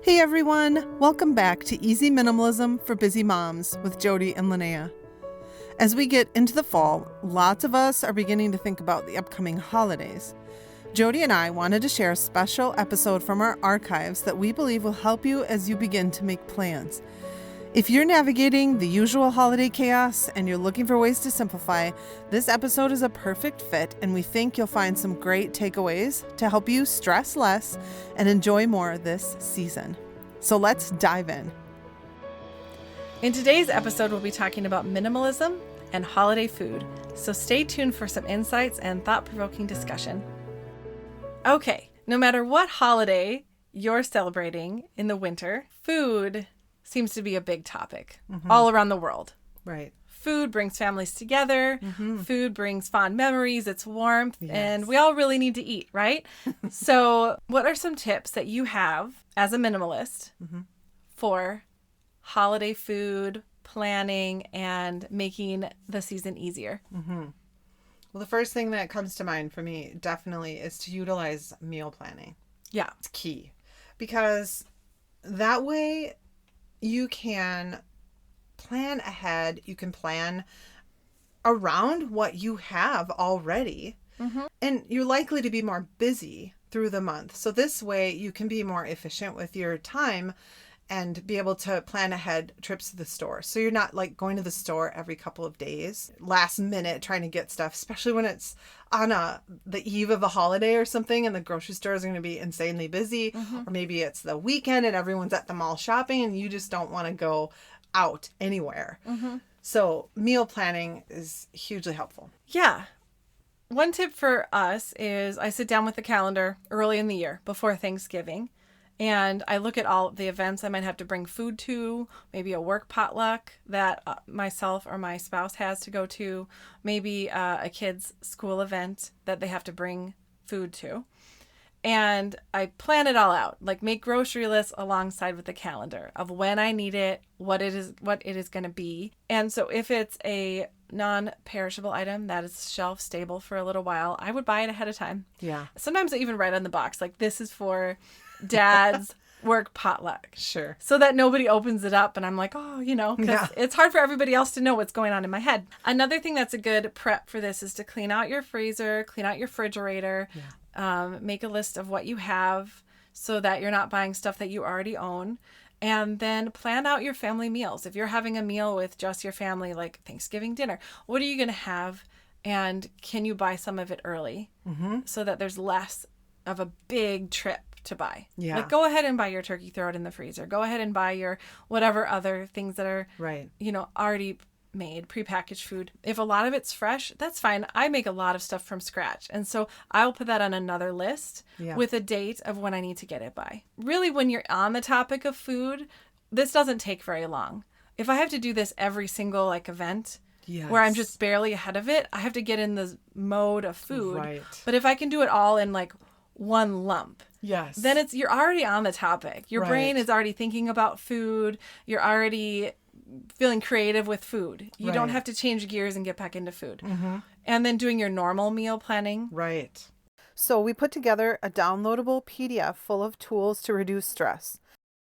Hey everyone, welcome back to Easy Minimalism for Busy Moms with Jody and Linnea. As we get into the fall, lots of us are beginning to think about the upcoming holidays. Jody and I wanted to share a special episode from our archives that we believe will help you as you begin to make plans. If you're navigating the usual holiday chaos and you're looking for ways to simplify, this episode is a perfect fit, and we think you'll find some great takeaways to help you stress less and enjoy more this season. So let's dive in. In today's episode, we'll be talking about minimalism and holiday food. So stay tuned for some insights and thought-provoking discussion. Okay, no matter what holiday you're celebrating in the winter, food seems to be a big topic all around the world. Right. Food brings families together. Food brings fond memories. It's warmth. Yes. And we all really need to eat, right? So what are some tips that you have as a minimalist for holiday food planning and making the season easier? Well, the first thing that comes to mind for me definitely is to utilize meal planning. Yeah. It's key because that way you can plan ahead. You can plan around what you have already. And you're likely to be more busy through the month. So this way you can be more efficient with your time and be able to plan ahead trips to the store. So you're not like going to the store every couple of days, last minute trying to get stuff, especially when it's on the eve of a holiday or something and the grocery stores are going to be insanely busy. Or maybe it's the weekend and everyone's at the mall shopping and you just don't want to go out anywhere. So meal planning is hugely helpful. Yeah. One tip for us is I sit down with the calendar early in the year before Thanksgiving. And I look at all the events I might have to bring food to, maybe a work potluck that myself or my spouse has to go to, maybe a kid's school event that they have to bring food to. And I plan it all out, like make grocery lists alongside with the calendar of when I need it, what it is going to be. And so if it's a non-perishable item that is shelf stable for a little while, I would buy it ahead of time. Yeah. Sometimes I even write on the box, like this is for Dad's work potluck. Sure. So that nobody opens it up and I'm like, oh, because it's hard for everybody else to know what's going on in my head. Another thing that's a good prep for this is to clean out your freezer, clean out your refrigerator, make a list of what you have so that you're not buying stuff that you already own. And then plan out your family meals. If you're having a meal with just your family, like Thanksgiving dinner, what are you going to have? And can you buy some of it early so that there's less of a big trip to buy? Yeah. Like go ahead and buy your turkey, throw it in the freezer. Go ahead and buy your whatever other things that are, already made, prepackaged food. If a lot of it's fresh, that's fine. I make a lot of stuff from scratch. And so I'll put that on another list with a date of when I need to get it by. Really, when you're on the topic of food, this doesn't take very long. If I have to do this every single event where I'm just barely ahead of it, I have to get in the mode of food. Right. But if I can do it all in one lump, then you're already on the topic. Your brain is already thinking about food. You're already feeling creative with food. You don't have to change gears and get back into food. And then doing your normal meal planning. Right. So we put together a downloadable PDF full of tools to reduce stress.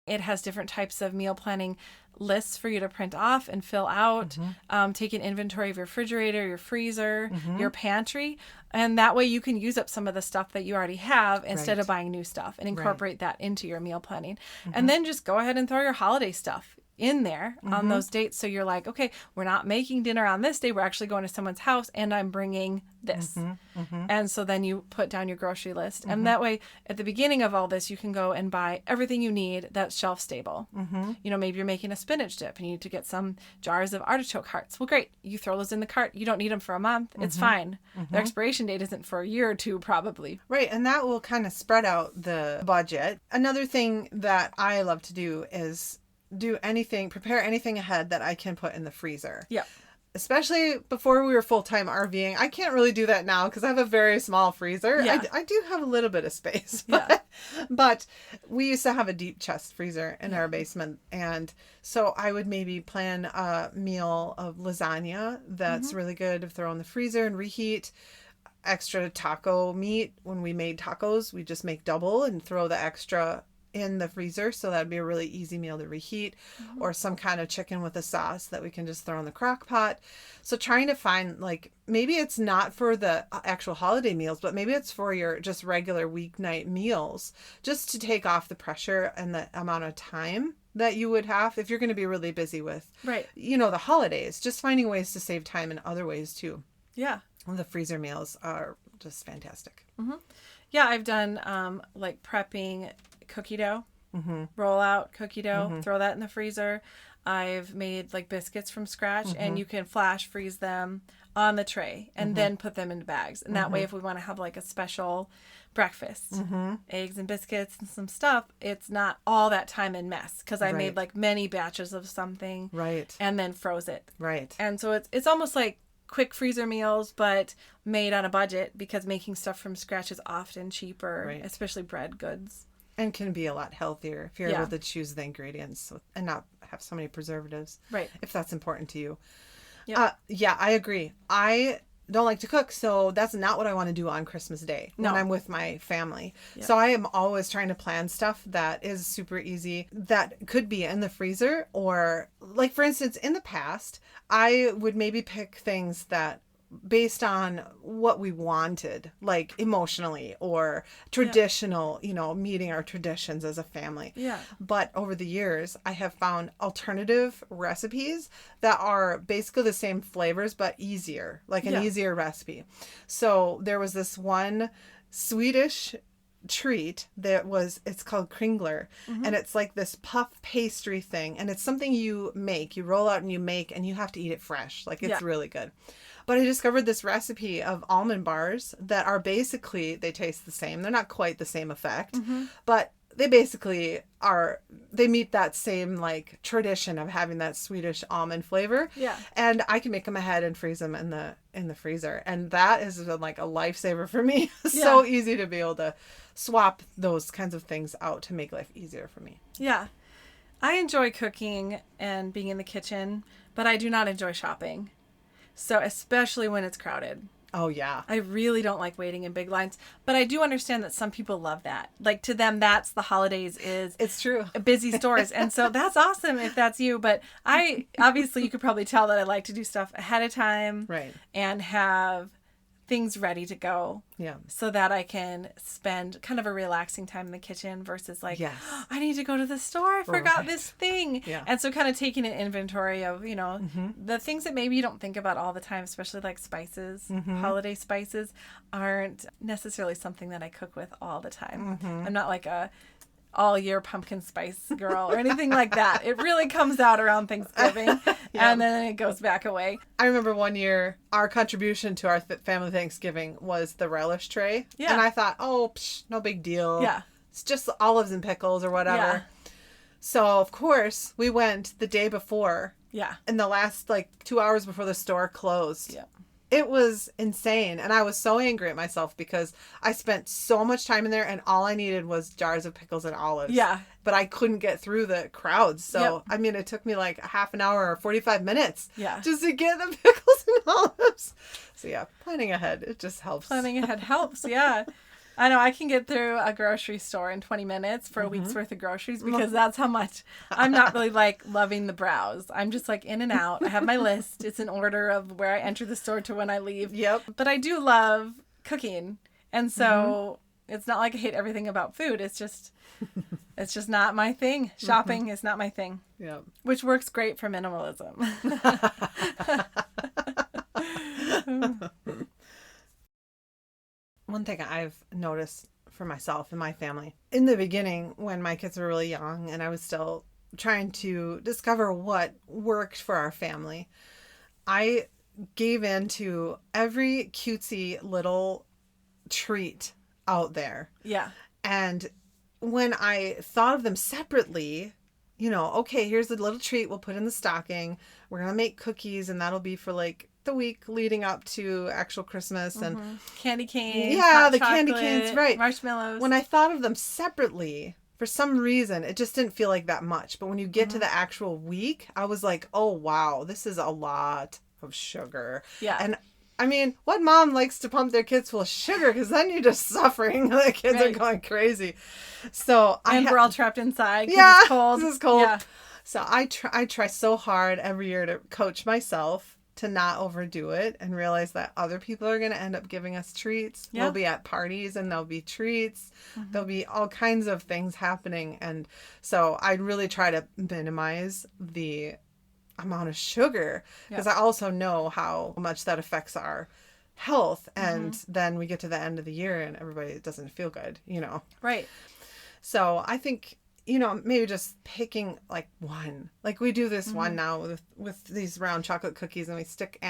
It has different types of meal planning lists for you to print off and fill out. Take an inventory of your refrigerator, your freezer, your pantry. And that way you can use up some of the stuff that you already have instead of buying new stuff and incorporate that into your meal planning. And then just go ahead and throw your holiday stuff in there on those dates. So you're like, okay, we're not making dinner on this day. We're actually going to someone's house and I'm bringing this. And so then you put down your grocery list. And that way at the beginning of all this, you can go and buy everything you need that's shelf stable. Maybe you're making a spinach dip and you need to get some jars of artichoke hearts. Well, great. You throw those in the cart. You don't need them for a month. It's fine. Their expiration date isn't for a year or two, probably. Right. And that will kind of spread out the budget. Another thing that I love to do is prepare anything ahead that I can put in the freezer. Yeah. Especially before we were full-time RVing. I can't really do that now because I have a very small freezer. Yeah. I do have a little bit of space. But we used to have a deep chest freezer in our basement. And so I would maybe plan a meal of lasagna that's really good to throw in the freezer and reheat. Extra taco meat. When we made tacos, we just make double and throw the extra in the freezer. So that'd be a really easy meal to reheat, or some kind of chicken with a sauce that we can just throw in the crock pot. So trying to find, like, maybe it's not for the actual holiday meals, but maybe it's for your just regular weeknight meals, just to take off the pressure and the amount of time that you would have if you're going to be really busy with, Right. the holidays. Just finding ways to save time in other ways too. Yeah. The freezer meals are just fantastic. Yeah, I've done like prepping cookie dough, roll out cookie dough, throw that in the freezer. I've made like biscuits from scratch, and you can flash freeze them on the tray and then put them into bags. And that way, if we want to have like a special breakfast, eggs and biscuits and some stuff, it's not all that time and mess, because I made like many batches of something, Right. and then froze it. Right. And so it's almost like quick freezer meals, but made on a budget, because making stuff from scratch is often cheaper, especially bread goods. And can be a lot healthier if you're able to choose the ingredients and not have so many preservatives. Right. If that's important to you. Yep. Yeah, I agree. I don't like to cook, so that's not what I want to do on Christmas Day when I'm with my family. Yep. So I am always trying to plan stuff that is super easy, that could be in the freezer, or like, for instance, in the past, I would maybe pick things that based on what we wanted, like emotionally or traditional, meeting our traditions as a family. Yeah. But over the years, I have found alternative recipes that are basically the same flavors, but easier, like an easier recipe. So there was this one Swedish treat it's called kringler, and it's like this puff pastry thing, and it's something you roll out and you make, and you have to eat it fresh. Like, it's really good. But I discovered this recipe of almond bars that are basically, they taste the same. They're not quite the same effect, but they basically they meet that same like tradition of having that Swedish almond flavor. Yeah. And I can make them ahead and freeze them in the freezer. And that has been like a lifesaver for me. So easy to be able to swap those kinds of things out to make life easier for me. Yeah. I enjoy cooking and being in the kitchen, but I do not enjoy shopping. So especially when it's crowded. Oh, yeah. I really don't like waiting in big lines, but I do understand that some people love that. Like, to them, that's the holidays, is it's true. Busy stores. And so that's awesome if that's you. But obviously you could probably tell that I like to do stuff ahead of time. Right. And have things ready to go. Yeah. So that I can spend kind of a relaxing time in the kitchen versus like, I need to go to the store. I forgot this thing. Yeah. And so kind of taking an inventory of, the things that maybe you don't think about all the time, especially like spices, holiday spices, aren't necessarily something that I cook with all the time. I'm not like a all year pumpkin spice girl or anything like that. It really comes out around Thanksgiving and then it goes back away. I remember one year our contribution to our family Thanksgiving was the relish tray. Yeah. And I thought, no big deal. Yeah. It's just olives and pickles or whatever. Yeah. So, of course, we went the day before. Yeah. In the last 2 hours before the store closed. Yeah. It was insane. And I was so angry at myself because I spent so much time in there and all I needed was jars of pickles and olives. Yeah. But I couldn't get through the crowds. So, I mean, it took me like a half an hour or 45 minutes just to get the pickles and olives. So, yeah, planning ahead, it just helps. Planning ahead helps, yeah. I know I can get through a grocery store in 20 minutes for a week's worth of groceries because that's how much I'm not really like loving the browse. I'm just like in and out. I have my list. It's an order of where I enter the store to when I leave. Yep. But I do love cooking. And so it's not like I hate everything about food. It's just not my thing. Shopping is not my thing. Yep. Which works great for minimalism. One thing I've noticed for myself and my family, in the beginning when my kids were really young and I was still trying to discover what worked for our family, I gave in to every cutesy little treat out there. Yeah. And when I thought of them separately, okay, here's a little treat we'll put in the stocking. We're going to make cookies and that'll be for like the week leading up to actual Christmas and candy canes. Yeah, the chocolate, candy canes, right. Marshmallows. When I thought of them separately, for some reason, it just didn't feel like that much. But when you get to the actual week, I was like, oh, wow, this is a lot of sugar. Yeah. And I mean, what mom likes to pump their kids full of sugar? Because then you're just suffering. The kids are going crazy. So we're all trapped inside because yeah, it's cold. This is cold. Yeah. So I try so hard every year to coach myself to not overdo it and realize that other people are going to end up giving us treats. Yeah. We'll be at parties and there'll be treats. There'll be all kinds of things happening. And so I really try to minimize the amount of sugar because I also know how much that affects our health. And then we get to the end of the year and everybody doesn't feel good, Right. So I think, maybe just picking like one. Like we do this one now with these round chocolate cookies and we stick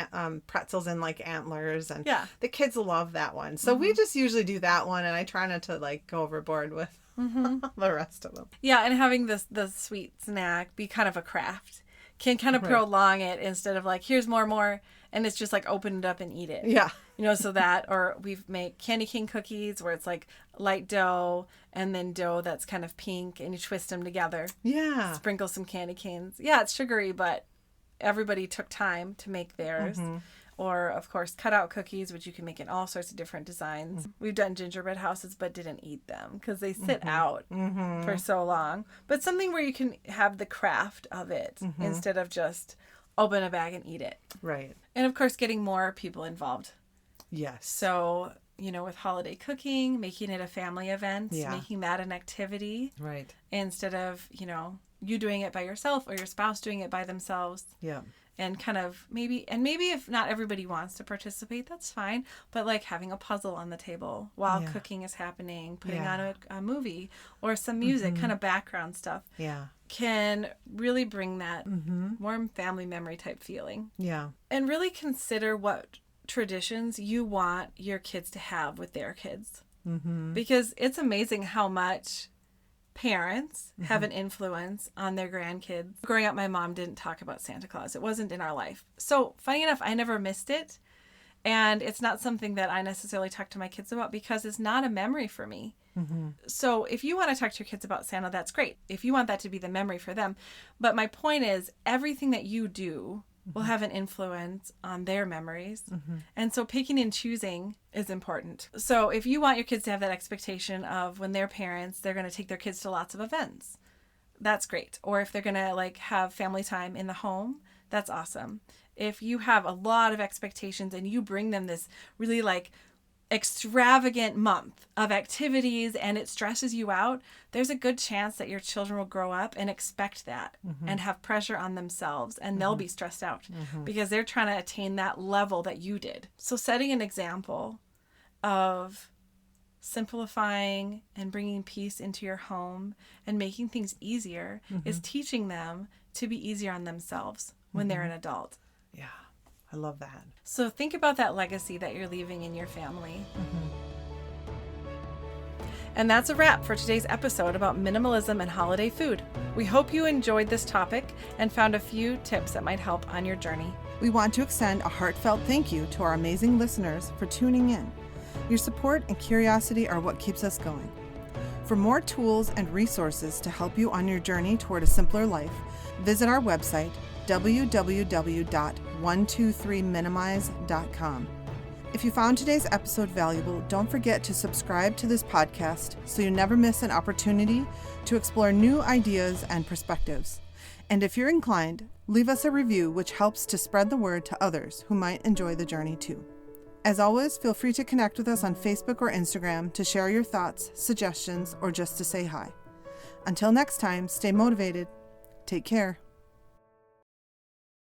pretzels in like antlers and the kids love that one. So we just usually do that one and I try not to like go overboard with the rest of them. Yeah, and having the sweet snack be kind of a craft can kind of prolong it instead of like, here's more, and it's just like open it up and eat it. Yeah. So that, or we've made candy cane cookies where it's like light dough and then dough that's kind of pink and you twist them together. Yeah. Sprinkle some candy canes. Yeah, it's sugary, but everybody took time to make theirs. Or, of course, cutout cookies, which you can make in all sorts of different designs. We've done gingerbread houses, but didn't eat them because they sit out for so long. But something where you can have the craft of it instead of just open a bag and eat it. Right. And, of course, getting more people involved. Yes. So, with holiday cooking, making it a family event, making that an activity. Right. Instead of, you doing it by yourself or your spouse doing it by themselves. Yeah. And kind of maybe if not everybody wants to participate, that's fine. But like having a puzzle on the table while cooking is happening, putting on a movie or some music, kind of background stuff. Yeah. Can really bring that warm family memory type feeling. Yeah. And really consider what traditions you want your kids to have with their kids. Because it's amazing how much parents have an influence on their grandkids. Growing up, my mom didn't talk about Santa Claus. It wasn't in our life. So funny enough, I never missed it. And it's not something that I necessarily talk to my kids about because it's not a memory for me. So if you want to talk to your kids about Santa, that's great. If you want that to be the memory for them. But my point is everything that you do will have an influence on their memories. And so picking and choosing is important. So if you want your kids to have that expectation of when they're parents, they're going to take their kids to lots of events, that's great. Or if they're going to like have family time in the home, that's awesome. If you have a lot of expectations and you bring them this really like extravagant month of activities and it stresses you out, there's a good chance that your children will grow up and expect that and have pressure on themselves and they'll be stressed out because they're trying to attain that level that you did. So setting an example of simplifying and bringing peace into your home and making things easier is teaching them to be easier on themselves when they're an adult. Yeah. I love that. So think about that legacy that you're leaving in your family. And that's a wrap for today's episode about minimalism and holiday food. We hope you enjoyed this topic and found a few tips that might help on your journey. We want to extend a heartfelt thank you to our amazing listeners for tuning in. Your support and curiosity are what keeps us going. For more tools and resources to help you on your journey toward a simpler life, visit our website, www.123minimize.com. If you found today's episode valuable, don't forget to subscribe to this podcast so you never miss an opportunity to explore new ideas and perspectives. And if you're inclined, leave us a review, which helps to spread the word to others who might enjoy the journey too. As always, feel free to connect with us on Facebook or Instagram to share your thoughts, suggestions, or just to say hi. Until next time, stay motivated. Take care.